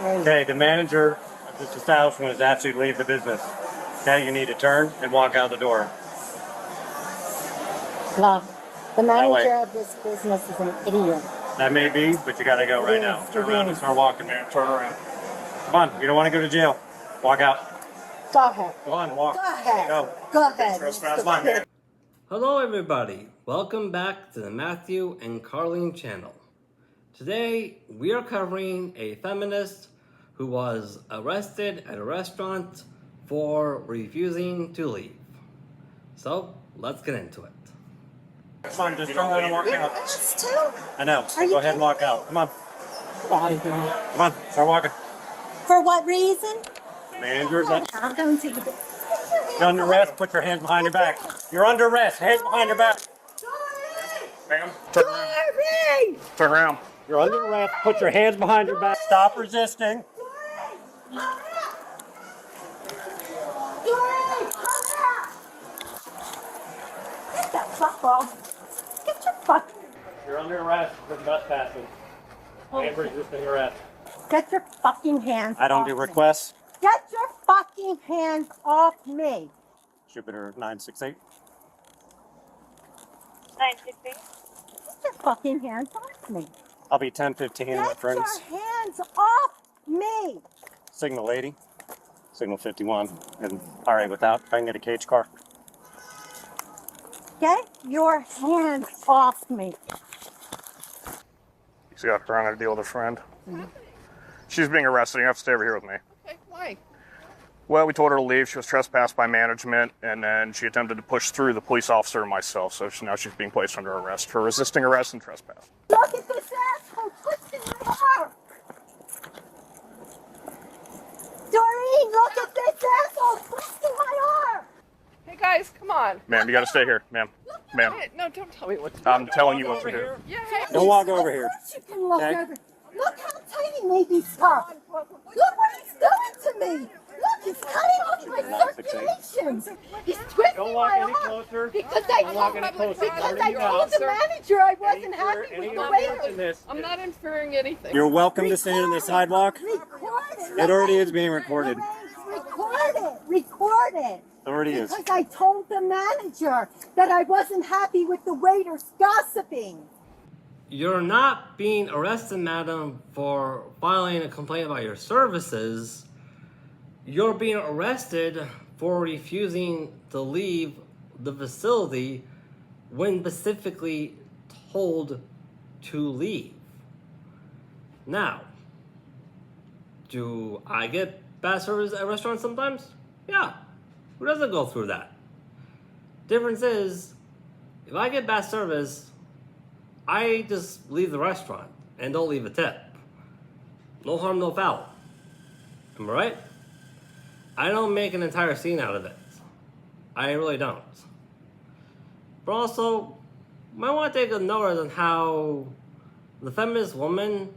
Okay, the manager of this establishment has asked you to leave the business. Okay, you need to turn and walk out the door. No, the way. manager of this business is an idiot. That may be, but you gotta go right now. Turn around and start walking, man. Turn around. Come on, you don't want to go to jail. Walk out. Go ahead. Go on, walk. Go ahead. Go. Go ahead. Come on, man. Hello everybody, welcome back to the Matthew and Carlene channel. Today we are covering a feminist who was arrested at a restaurant for refusing to leave. So let's get into it. Come on, just turn around and walk out. That's too. I know. Go ahead and walk out. Come on. Come on, start walking. For what reason? Managers, I'm going to the. you're under arrest. Put your hands behind your back. You're under arrest. Hands behind your back. Ma'am, turn around. Turn around. You're under arrest. Put your hands behind your back. Stop resisting. Get the fuck off. Get your fuck. You're under arrest for trespassing and resisting arrest. Get your fucking hands I don't off do me. requests. Get your fucking hands off me. Jupiter 968. 968. Get your fucking hands off me. I'll be 1015, my Get friends. your hands off me. Signal 80, signal 51, and all right, without, if I can get a cage car. Get your hands off me. She's got her on a deal with a friend. She's being arrested. You have to stay over here with me. Okay, why? Well, we told her to leave. She was trespassed by management, and then she attempted to push through the police officer and myself. So now she's being placed under arrest for resisting arrest and trespass. Look at this asshole twisting my arm. Doreen, look at this asshole twisting my arm. Hey guys, come on. Ma'am, you got to stay here, ma'am. Ma'am, Hey, no, don't tell me what to do. I'm telling you what to do. Yeah, hey. Don't walk over here. Of course you can look Okay. over. Look how tight he made these cuffs. Look what he's doing to me. Look, he's cutting off my circulation. He's twisting Don't walk my any arm. closer. Because Don't walk any closer. because There I you told go. the manager I wasn't happy Any with the evidence way in this? I'm not inferring anything. You're welcome to stand on the sidewalk. Record it. It already is being recorded. Record it. Record it. It already is. Because I told the manager that I wasn't happy with the waiters gossiping. You're not being arrested, madam, for filing a complaint about your services. You're being arrested for refusing to leave the facility when specifically told to leave. Now, do I get bad service at restaurants sometimes? Yeah. Who doesn't go through that? Difference is, if I get bad service, I just leave the restaurant and don't leave a tip. No harm, no foul. Am I right? I don't make an entire scene out of it. I really don't. But also, you might want to take a notice on how the feminist woman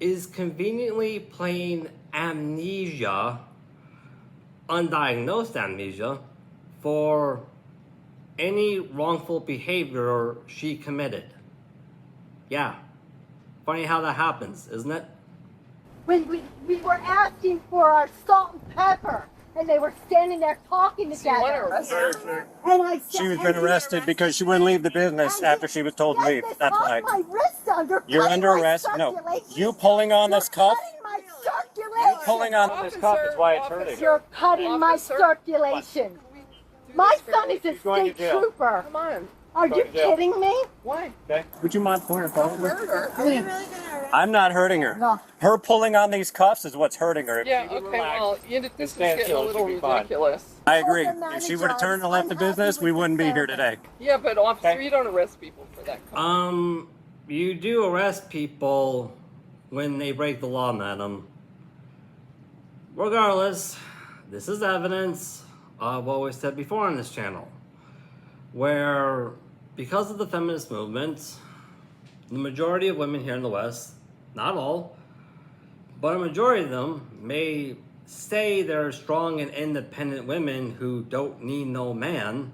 is conveniently playing amnesia, undiagnosed amnesia, for any wrongful behavior she committed. Yeah. Funny how that happens, isn't it? When we were asking for our salt and pepper, and they were standing there talking You want to together. arrest her? And I said, She was been arrested because she wouldn't leave the business after she was told to leave. That's why. My wrist under. You're cutting under my arrest. No. circulation. You pulling on this You're cuff? cutting my circulation. Pulling on this cuff is why it's hurting. You're cutting my Officer. circulation. Can we do My this son fairly? is a He's going to state jail. trooper. Come on. Are Going you to jail. kidding me? Why? Okay. Would you mind pulling her phone? Murder. I'm not hurting her. No. Her pulling on these cuffs is what's hurting her. If Yeah, she would okay, relax- well, this is stand getting a still, little she'll be fine. ridiculous. I agree. Told the If she manager would have turned and left the I'm unhappy business, we with wouldn't the be here service. today. Yeah, but officer, Okay. you don't arrest people for that. You do arrest people when they break the law, madam. Regardless, this is evidence of what we said before on this channel, where because of the feminist movement, the majority of women here in the West, not all, but a majority of them may say they're strong and independent women who don't need no man.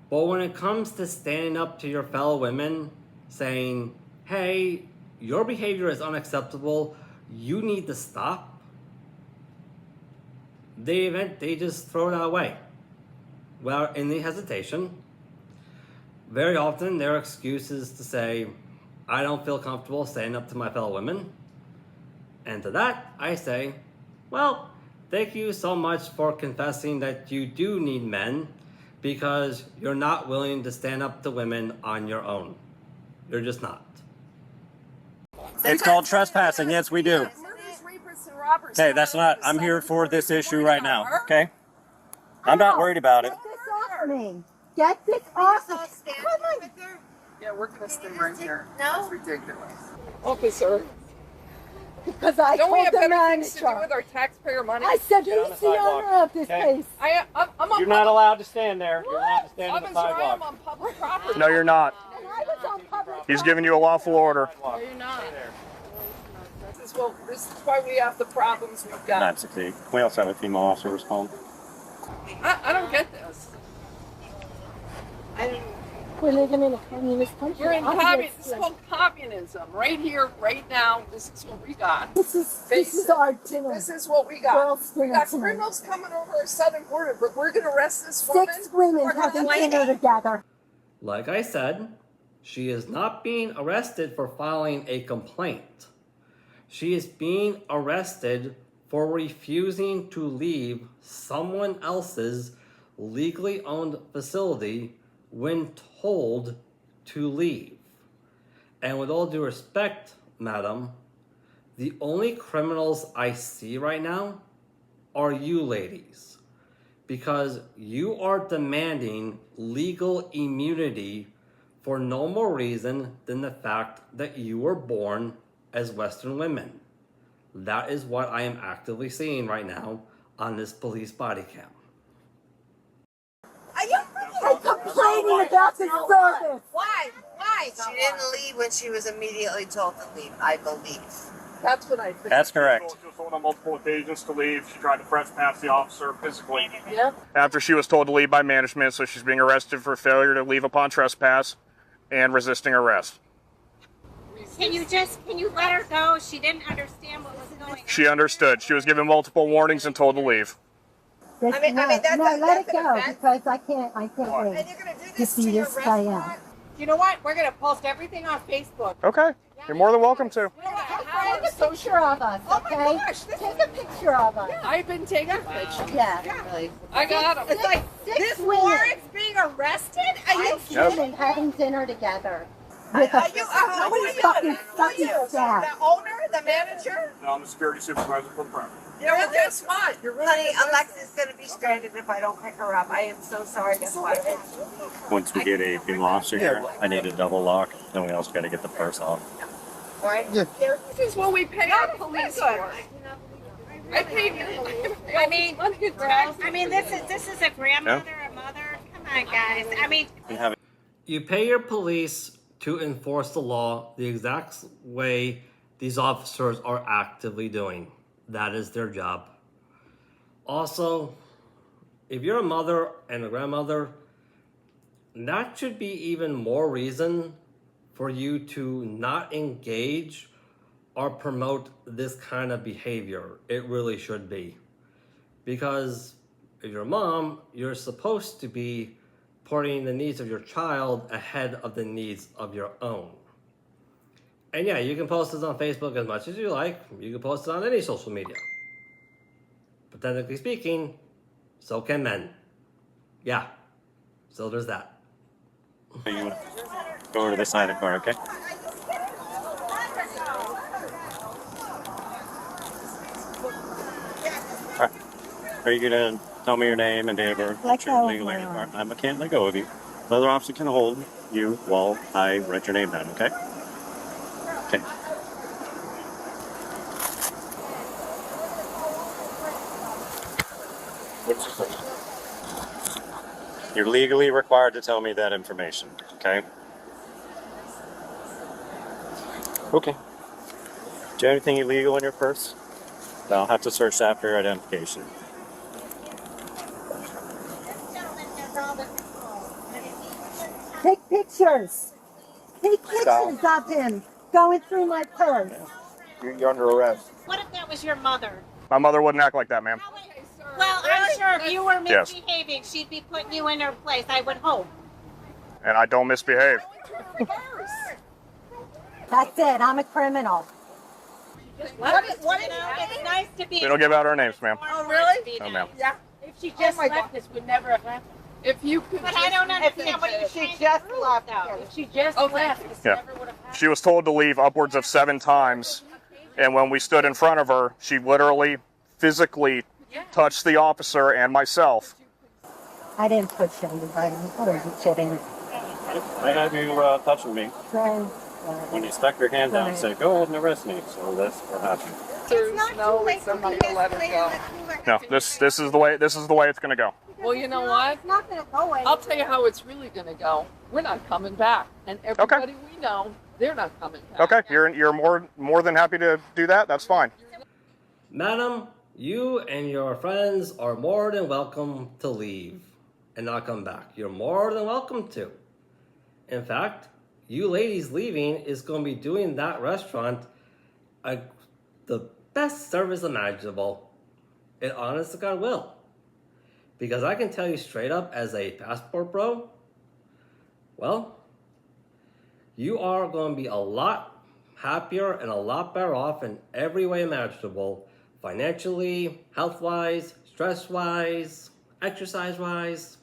But when it comes to standing up to your fellow women, saying, hey, your behavior is unacceptable, you need to stop, they just throw that away without any hesitation. Very often their excuse is to say, I don't feel comfortable standing up to my fellow women. And to that, I say, well, thank you so much for confessing that you do need men because you're not willing to stand up to women on your own. You're just not. It's called trespassing. Yes, we do. Okay, that's not. I'm here for this issue right now. Okay? I'm not worried about it. Get this off me. Get this off me. Come on. Yeah, we're gonna stay right here. No. That's ridiculous. Officer, Because I don't we told have the better things to do manager. with our taxpayer money? I said, Get on who's the the sidewalk. owner of this Okay. place? I'm on You're not allowed to stand there. You're allowed to stand on the Officer, I am sidewalk. on public property. No, you're not. And I was on public He's giving you a lawful order. No, you're not. This is why we have the problems we've got. 968. We also have a female officer respond. I don't get this. We're living in a communist country. We're in Obviously. this is called communism. Right here, right now, this is what we got. This is our dinner. This is what we got. Girls' We dinner got tonight. criminals coming over our southern border, but we're gonna arrest this woman. 6 women for having complaining. dinner together. Like I said, she is not being arrested for filing a complaint. She is being arrested for refusing to leave someone else's legally owned facility when told to leave. And with all due respect, madam, the only criminals I see right now are you ladies, because you are demanding legal immunity for no more reason than the fact that you were born as Western women. That is what I am actively seeing right now on this police body cam. Are you complaining about the service? Why? She didn't leave when she was immediately told to leave, I believe. That's what I think. That's correct. She was told on multiple occasions to leave. She tried to trespass the officer physically. Yeah. After she was told to leave by management, so she's being arrested for failure to leave upon trespass and resisting arrest. Can you let her go? She didn't understand what was going on. She understood. She was given multiple warnings and told to leave. That's I mean, that's no, let it an go offense. because I can't wait And you're gonna do to this see to your this play restaurant? out. You know what? We're going to post everything on Facebook. Okay. You're more than welcome to. Take a picture of us, okay? Oh my gosh, this Take a picture of us. I've been taking pictures. Yeah. I got them. It's like 6 This women. warrant's being arrested? Are you? 6 women having dinner together. With a fucking staff. The owner, the manager? No, I'm the security supervisor for the property. Yeah, well, guess what? You're really Honey, Alexa's gonna be stranded if I don't pick her up. I am so sorry. Guess what? Once we get a female officer here, I need a double lock. Then we also got to get the purse off. Right? This is what we pay our police for. I paid I mean, girls, I mean, this is a grandmother, a mother. Come on, guys. I mean, We have You pay your police to enforce the law the exact way these officers are actively doing. That is their job. Also, if you're a mother and a grandmother, that should be even more reason for you to not engage or promote this kind of behavior. It really should be. Because if you're a mom, you're supposed to be putting the needs of your child ahead of the needs of your own. And yeah, you can post this on Facebook as much as you like. You can post it on any social media. But technically speaking, so can men. Yeah, so there's that. you go over to this side of the car, okay? All right. Are you gonna tell me your name and date of birth? Let go of Legally my arm. required. I can't let go of you. The other officer can hold you while I write your name down, okay? Okay. What's your question? You're legally required to tell me that information, okay? Okay. Do you have anything illegal in your purse? I'll have to search after your identification. Take pictures. Take pictures of him going through my purse. You're under arrest. What if that was your mother? My mother wouldn't act like that, ma'am. Well, I'm sure if you were Yes. misbehaving, she'd be putting you in her place, I would hope. And I don't misbehave. That's it. I'm a criminal. What is, it's nice to be. We don't give out our names, ma'am. Oh, really? No, ma'am. Yeah. If she just left, this would never have happened. If you could But I don't understand what you're saying. She just left out. If she just left, this Yeah. never would have happened. She was told to leave upwards of 7 times. And when we stood in front of her, she literally, physically touched the officer and myself. I didn't push anybody. What are you kidding? I had you touching me. When you stuck your hand out and said, go ahead and arrest me. So that's what happened. There's no way somebody to let her go. No, this is the way it's going to go. Well, you know what? It's not going to go away. I'll tell you how it's really going to go. We're not coming back, and everybody we know, they're not coming back. Okay, you're more than happy to do that. That's fine. Madam, you and your friends are more than welcome to leave and not come back. You're more than welcome to. In fact, you ladies leaving is going to be doing that restaurant the best service imaginable. It honest to God will. Because I can tell you straight up as a passport bro, well, you are going to be a lot happier and a lot better off in every way imaginable. Financially, health-wise, stress-wise, exercise-wise,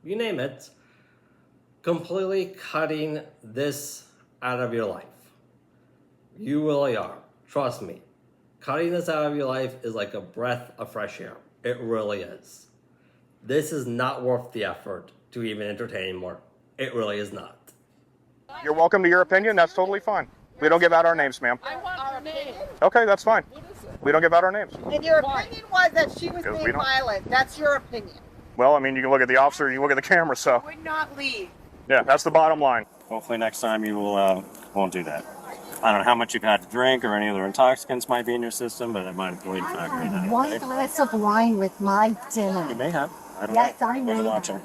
you name it. Completely cutting this out of your life. You really are. Trust me. Cutting this out of your life is like a breath of fresh air. It really is. This is not worth the effort to even entertain anymore. It really is not. You're welcome to your opinion. That's totally fine. We don't give out our names, ma'am. I want her name. Okay, that's fine. What is it? We don't give out our names. And your opinion was that she was Because we being don't- violent. That's your opinion. Well, I mean, you can look at the officer, you can look at the camera, so Would not leave. yeah, that's the bottom line. Hopefully next time you will won't do that. I don't know how much you've had to drink or any other intoxicants might be in your system, but it might really factor in that. One glass of wine with my dinner. You may have. I don't Yes, know. I Wasn't know. watching.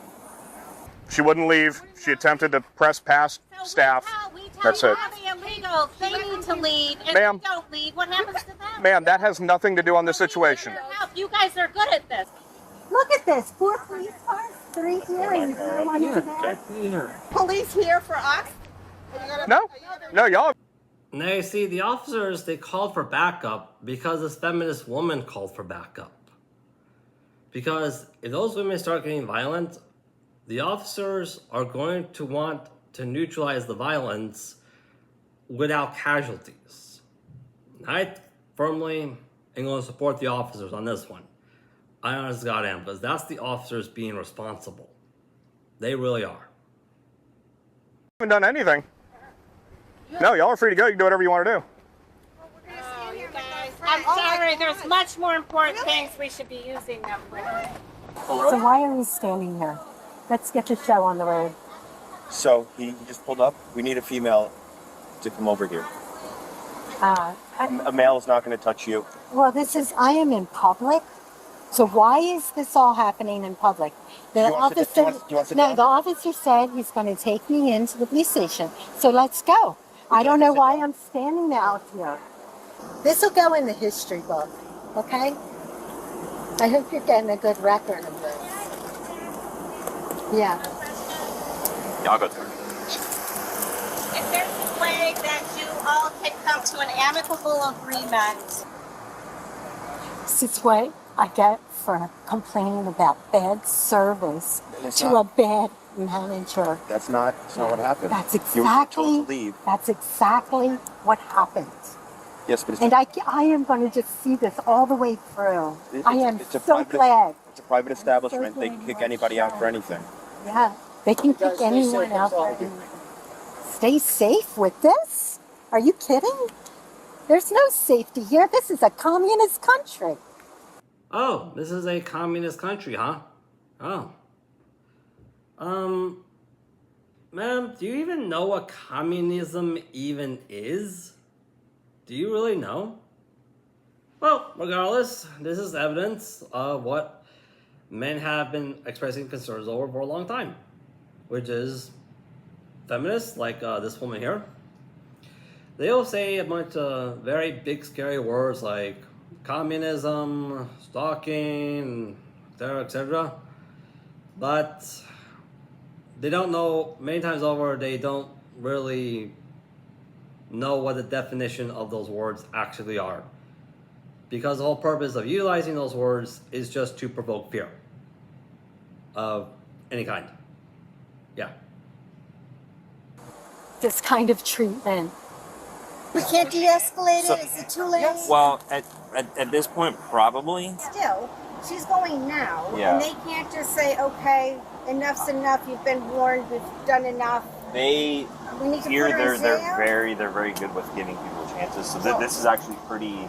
She wouldn't leave. She attempted to press past staff. That's it. They're illegal. They need to leave. And Ma'am. if they don't leave, what happens to them? Ma'am, that has nothing to do on this situation. You guys are good at this. Look at this. 4 police cars, 3 here, and 1 over there. Police here for us? No, y'all. Now you see, the officers, they called for backup because this feminist woman called for backup. Because if those women start getting violent, the officers are going to want to neutralize the violence without casualties. I firmly am going to support the officers on this one. I honestly God am, because that's the officers being responsible. They really are. Haven't done anything. No, y'all are free to go. You can do whatever you want to do. Oh, you guys. I'm sorry. There's much more important things we should be using them for. So why are we standing here? Let's get the show on the road. So he just pulled up. We need a female to come over here. A male is not going to touch you. Well, I am in public. So why is this all happening in public? The You want to sit- officer, you want to sit no, down? the officer said he's going to take me into the police station. So let's go. I don't know why I'm standing out here. This will go in the history book, okay? I hope you're getting a good record of this. Yeah. Yeah, I'll go through. If there's a way that you all can come to an amicable agreement. This is what I get for complaining about bad service It's to not. a bad manager. That's not what happened. That's You were exactly, told to leave. that's exactly what happened. Yes, but it's, And I am going to just see this all the way through. I am it's a so private- glad. it's a private establishment. They can kick anybody out for anything. Yeah, they can kick anyone out. Stay safe with this? Are you kidding? There's no safety here. This is a communist country. Oh, this is a communist country, huh? Oh. Ma'am, do you even know what communism even is? Do you really know? Well, regardless, this is evidence of what men have been expressing concerns over for a long time, which is feminists like this woman here. they'll say a bunch of very big, scary words like communism, stalking, etc., etc. But they don't know, many times over, they don't really know what the definition of those words actually are. Because the whole purpose of utilizing those words is just to provoke fear of any kind. Yeah. This kind of treatment. We can't de-escalate it? Is it too late? Well, at this point, probably. Still, she's going now. Yeah. And they can't just say, okay, enough's enough, you've been warned, we've done enough. They We need to here put her in they're jail? very good with giving people chances. So this is actually pretty.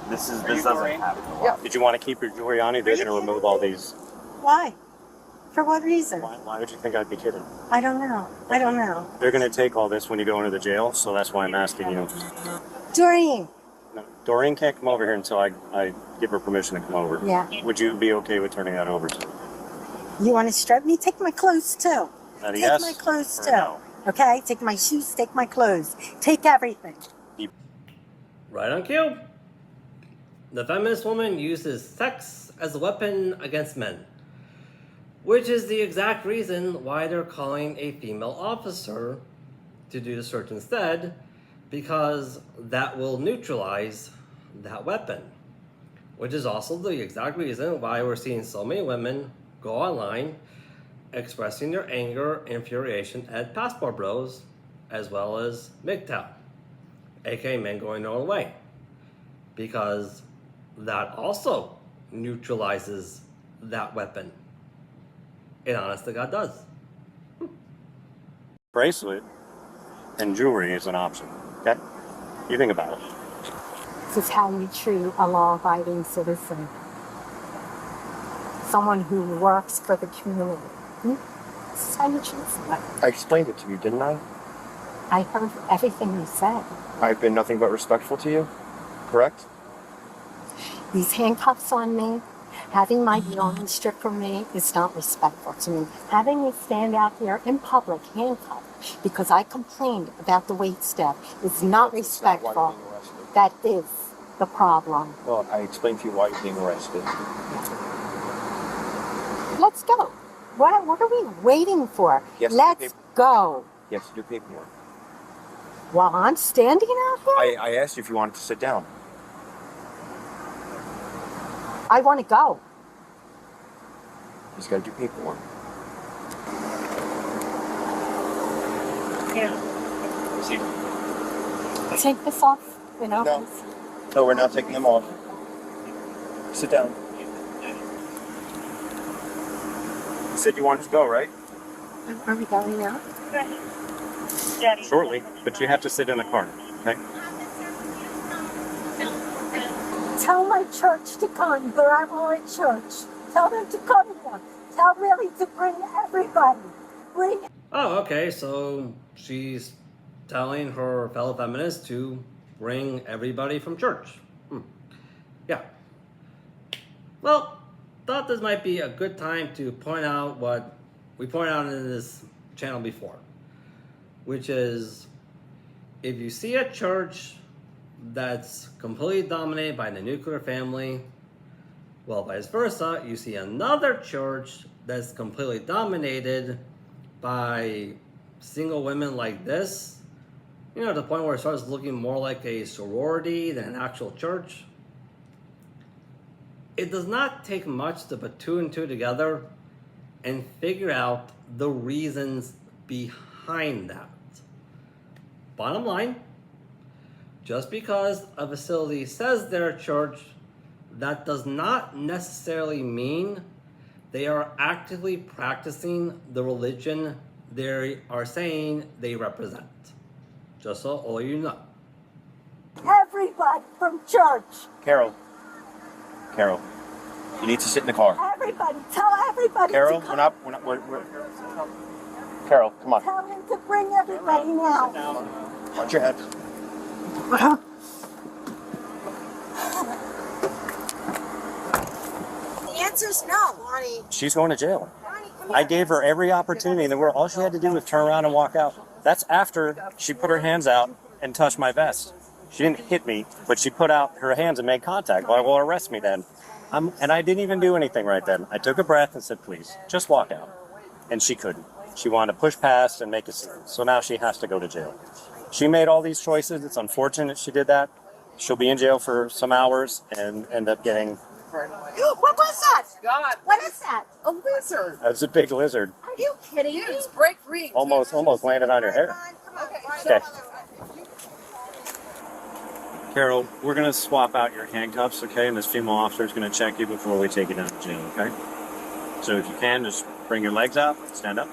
This doesn't happen a lot. Did you want to keep your jewelry on you? They're going to remove all these. Why? For what reason? Why would you think I'd be kidding? I don't know. I don't know. They're going to take all this when you go into the jail, so that's why I'm asking you. Doreen. No, Doreen can't come over here until I give her permission to come over. Yeah. Would you be okay with turning that over to me? You want to strip me? Take my clothes too. That a Take yes my clothes or too. no? Okay? Take my shoes, take my clothes. Take everything. Right on cue. The feminist woman uses sex as a weapon against men, which is the exact reason why they're calling a female officer to do the search instead, because that will neutralize that weapon, which is also the exact reason why we're seeing so many women go online expressing their anger and infuriation at passport bros, as well as MGTOW, aka men going their own way, because that also neutralizes that weapon. It honest to God does. Bracelet and jewelry is an option. Okay? You think about it. This is how you treat a law-abiding citizen. Someone who works for the community. This is how you treat someone. I explained it to you, didn't I? I heard everything you said. I've been nothing but respectful to you, correct? These handcuffs on me, having my belongings stripped from me is not respectful to me. Having me stand out here in public handcuffed because I complained about the wait step is not respectful. That is the problem. Well, I explained to you why you're being arrested. Let's go. What are we waiting for? Yes, Let's go. You have to do paperwork. While I'm standing out here, I asked you if you wanted to sit down. I want to go. You just got to do paperwork. Take this off, you know. No. No, we're not taking them off. Sit down. You said you wanted to go, right? Are we going now? Shortly, but you have to sit in the car. Okay? Tell my church to come, but I'm all at church. Tell them to come here. Tell Millie to bring everybody. Bring. Oh, okay, so she's telling her fellow feminists to bring everybody from church. Yeah. Well, thought this might be a good time to point out what we pointed out in this channel before, which is if you see a church that's completely dominated by the nuclear family, well, vice versa, you see another church that's completely dominated by single women like this, you know, to the point where it starts looking more like a sorority than an actual church. It does not take much to put two and two together and figure out the reasons behind that. Bottom line, just because a facility says they're a church, that does not necessarily mean they are actively practicing the religion they are saying they represent. Just so all you know. Everybody from church. Carol, you need to sit in the car. Everybody. Tell everybody Carol, to come. we're Carol, come on. Tell them to bring everybody now. Watch your head. The answer's no, Bonnie. She's going to jail. Bonnie, come I here. gave her every opportunity in the world. All she had to do was turn around and walk out. That's after she put her hands out and touched my vest. She didn't hit me, but she put out her hands and made contact. Well, arrest me then. And I didn't even do anything right then. I took a breath and said, please, just walk out. And she couldn't. She wanted to push past and make a scene. So now she has to go to jail. She made all these choices. It's unfortunate she did that. She'll be in jail for some hours and end up getting... What was that? God, What is that? a lizard. That's a big lizard. Are you kidding me? It's break free. Almost landed on your hair. Okay. Okay. Carol, we're going to swap out your handcuffs, okay? And this female officer is going to check you before we take you down to jail, okay? So if you can, just bring your legs out, stand up.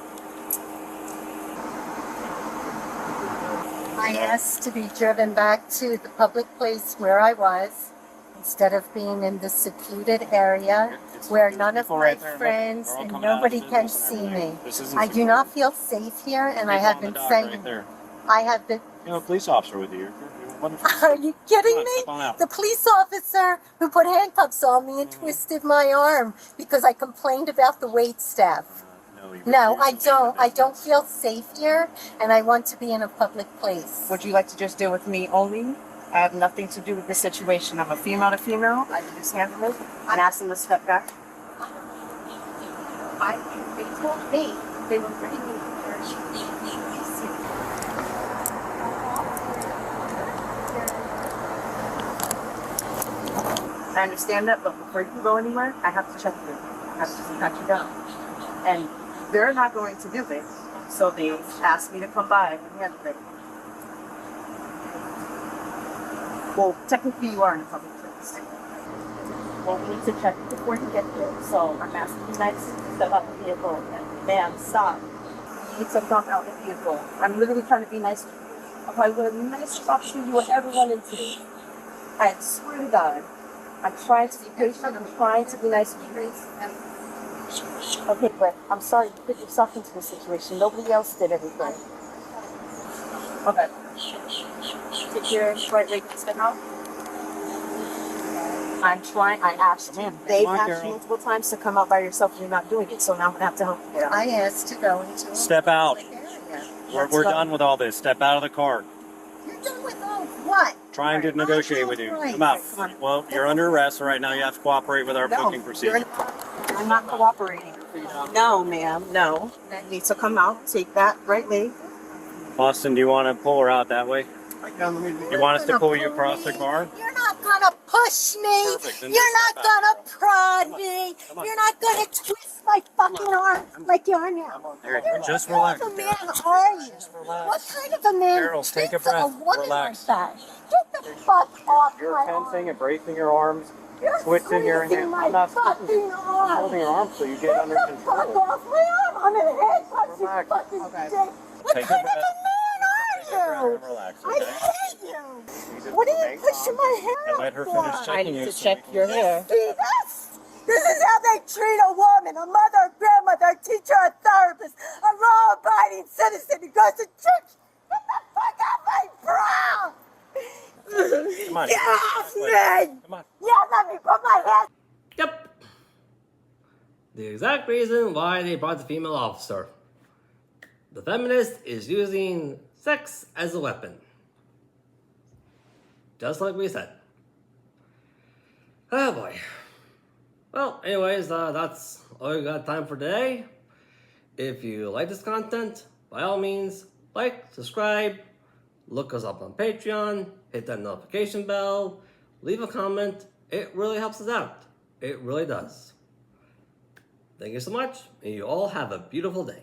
I asked to be driven back to the public place where I was, instead of being in the secluded area where none of my friends and nobody can see me. I do not feel safe here, and I have been saying, I have been... You have a police officer with you. Are you kidding me? Step on out. The police officer who put handcuffs on me and twisted my arm because I complained about the wait staff. No, I don't. I don't feel safe here, and I want to be in a public place. Would you like to just deal with me only? I have nothing to do with this situation. I'm a female to female. I can just handle it and ask them to step back. They told me they were bringing me I understand that, but before you can go anywhere, I have to check you. I have to cut you down. And they're not going to do it, so they asked me to come by and handle it. Well, technically you are in a public place. Well, we need to check it before you get there, so I'm asking you nicely to step out the vehicle. And ma'am, stop. You need to come out the vehicle. I'm literally trying to be nice to you. If I would have been nice to you, you would ever run into me. I swear to God. I'm trying to be patient. I'm trying to be nice to you. Okay, but I'm sorry you put yourself into this situation. Nobody else did everything. Okay. Take your right leg and step out. I'm trying. I asked you. They've asked you multiple times to come out by yourself and you're not doing it. So now I'm going to have to help you get out. I asked to go into a Step out. public area. We're done with all this. Step out of the car. You're done with all what? Trying to negotiate with you. Right. Come out. Well, you're under arrest, so right now you have to cooperate with our booking procedure. I'm not cooperating. No, ma'am. No. You need to come out. Take that right leg. Austin, do you want to pull her out that way? You want us to pull you across the car? You're not gonna push me. Perfect. Then You're just not step out. gonna prod me. on. You're not gonna twist my fucking arm like you are now. There, just What relax. kind of a man are you? What kind of a man Carol, take a treats a breath. woman Relax. like that? Get the fuck off You're my arm. tensing and bracing your arms, You're twisting your squeezing hand. my I'm not fucking arm. holding your arm so you get under Get the fuck control. off my arm. I'm in handcuffs, you Relax. fucking Okay. dick. What Take a kind of breath. a man are you? Relax, I okay? hate you. What are you pushing my hair And up let her for? finish checking you. your hair. See this? This is how they treat a woman, a mother, a grandmother, a teacher, a therapist, a law-abiding citizen who goes to church. Get the fuck off my bra! Come on. Get off me! Come on. Yeah, let me put my hand. Yep. The exact reason why they brought the female officer. The feminist is using sex as a weapon. Just like we said. Oh boy. Well, anyways, that's all we got time for today. If you like this content, by all means, like, subscribe, look us up on Patreon, hit that notification bell, leave a comment. It really helps us out. It really does. Thank you so much, and you all have a beautiful day.